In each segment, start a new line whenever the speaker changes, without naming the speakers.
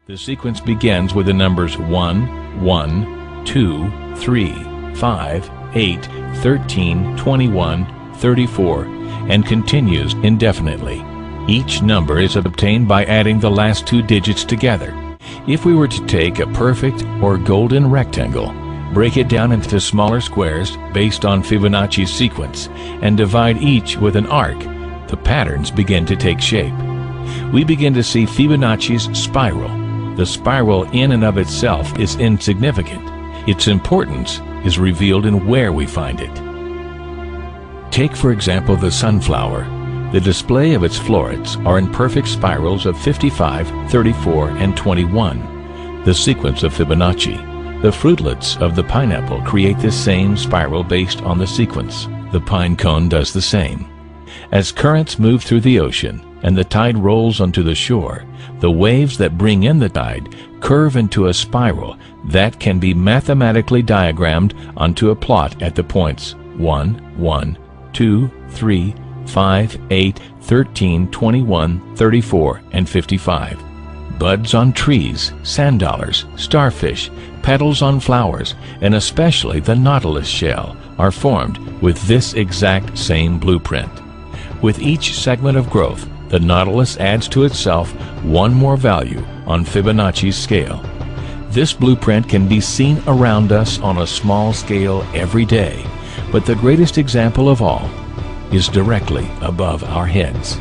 The sequence begins with the numbers 1, 1, 2, 3, 5, 8, 13, 21, 34, and continues indefinitely. Each number is obtained by adding the last two digits together. If we were to take a perfect or golden rectangle, break it down into smaller squares based on Fibonacci's sequence, and divide each with an arc, the patterns begin to take shape. We begin to see Fibonacci's spiral. The spiral in and of itself is insignificant. Its importance is revealed in where we find it. Take, for example, the sunflower. The display of its florets are in perfect spirals of 55, 34, and 21, the sequence of Fibonacci. The fruitlets of the pineapple create the same spiral based on the sequence. The pine cone does the same. As currents move through the ocean and the tide rolls onto the shore, the waves that bring in the tide curve into a spiral that can be mathematically diagrammed onto a plot at the points 1, 1, 2, 3, 5, 8, 13, 21, 34, and 55. Buds on trees, sand dollars, starfish, petals on flowers, and especially the nautilus shell are formed with this exact same blueprint. With each segment of growth, the nautilus adds to itself one more value on Fibonacci's scale. This blueprint can be seen around us on a small scale every day, but the greatest example of all is directly above our heads.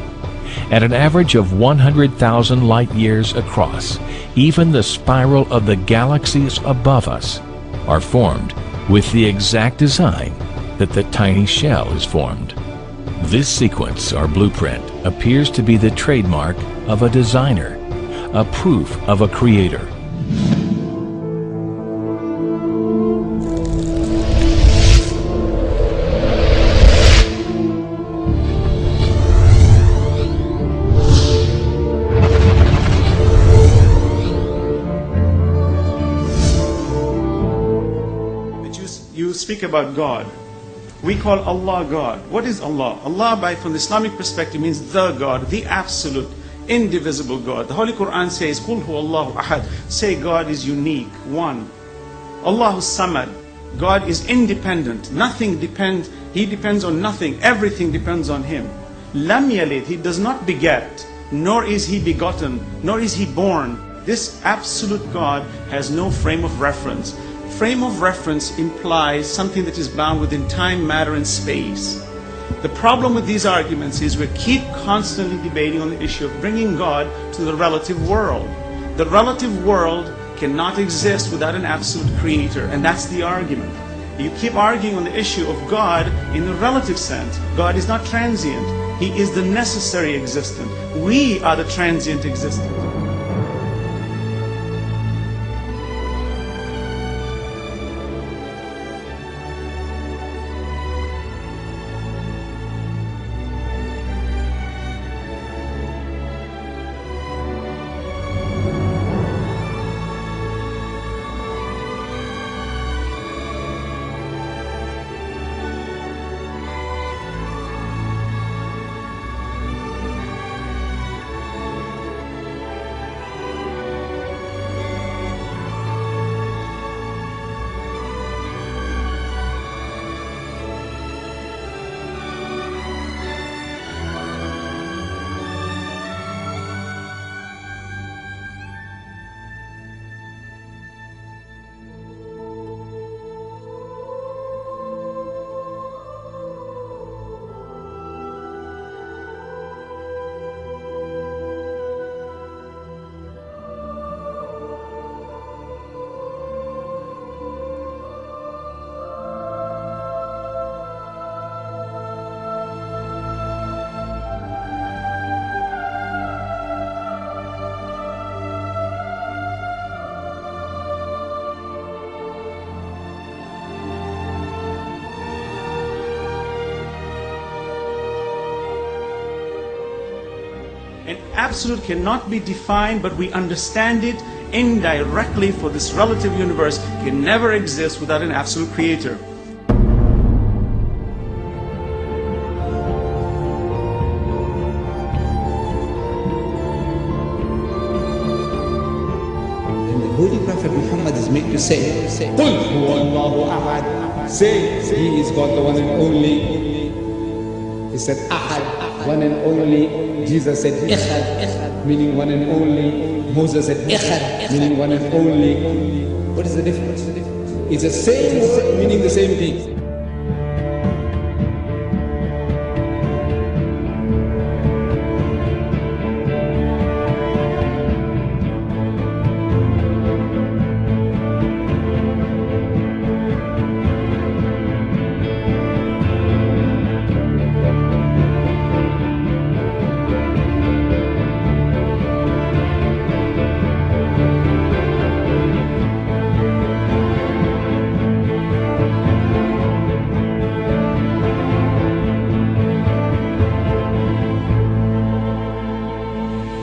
At an average of 100,000 light years across, even the spiral of the galaxies above us are formed with the exact design that the tiny shell is formed. This sequence or blueprint appears to be the trademark of a designer, a proof of a creator.
You speak about God. We call Allah God. What is Allah? Allah, from the Islamic perspective, means the God, the absolute, indivisible God. The Holy Quran says, "Qul huwa Allahu ahad." Say God is unique, one. Allahu Samad. God is independent. Nothing depends. He depends on nothing. Everything depends on Him. Lam yalid. He does not beget, nor is He begotten, nor is He born. This absolute God has no frame of reference. Frame of reference implies something that is bound within time, matter, and space. The problem with these arguments is we keep constantly debating on the issue of bringing God to the relative world. The relative world cannot exist without an absolute creator, and that's the argument. You keep arguing on the issue of God in the relative sense. God is not transient. He is the necessary existent. We are the transient existent. An absolute cannot be defined, but we understand it indirectly, for this relative universe can never exist without an absolute creator.
Prophet Muhammad is made to say, قُلْ هُوَ اللَّهُ أَحَدٌ. Say, He is God, the one and only. He said, Ahad, one and only. Jesus said, Ikhad, meaning one and only. Moses said, Ikhad, meaning one and only. What is the difference? It's the same word, meaning the same thing.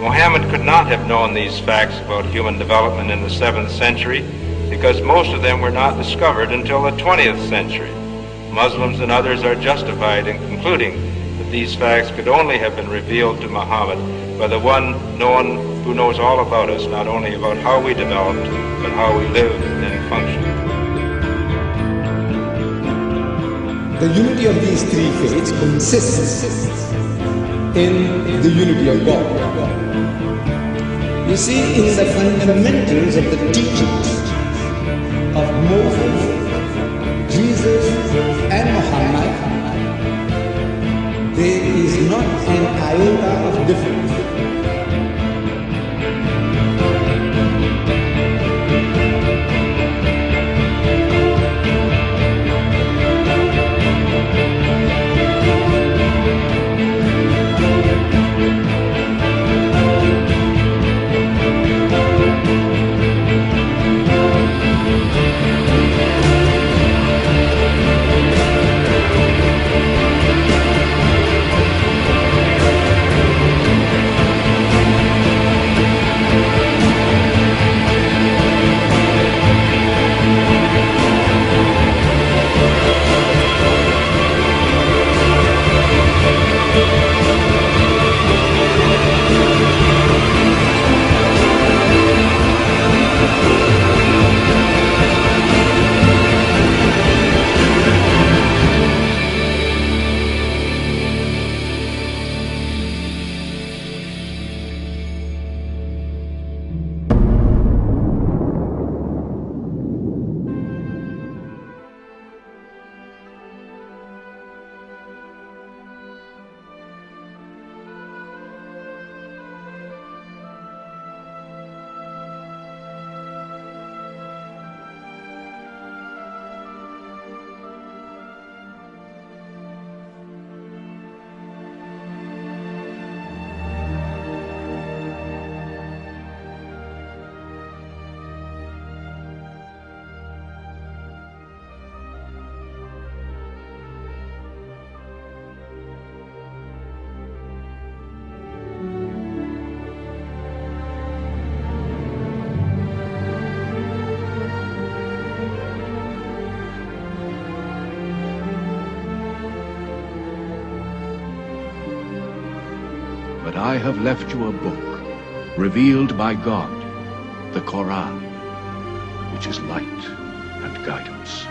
Muhammad could not have known these facts about human development in the 7th century because most of them were not discovered until the 20th century. Muslims and others are justified in concluding that these facts could only have been revealed to Muhammad by the one who knows all about us, not only about how we developed, but how we lived and functioned.
The unity of these three faiths consists in the unity of God. You see, in the fundamentals of the teachings of Moses, Jesus, and Muhammad, there is not an iota of difference.
But I have left you a book, revealed by God, the Quran, which is light and guidance.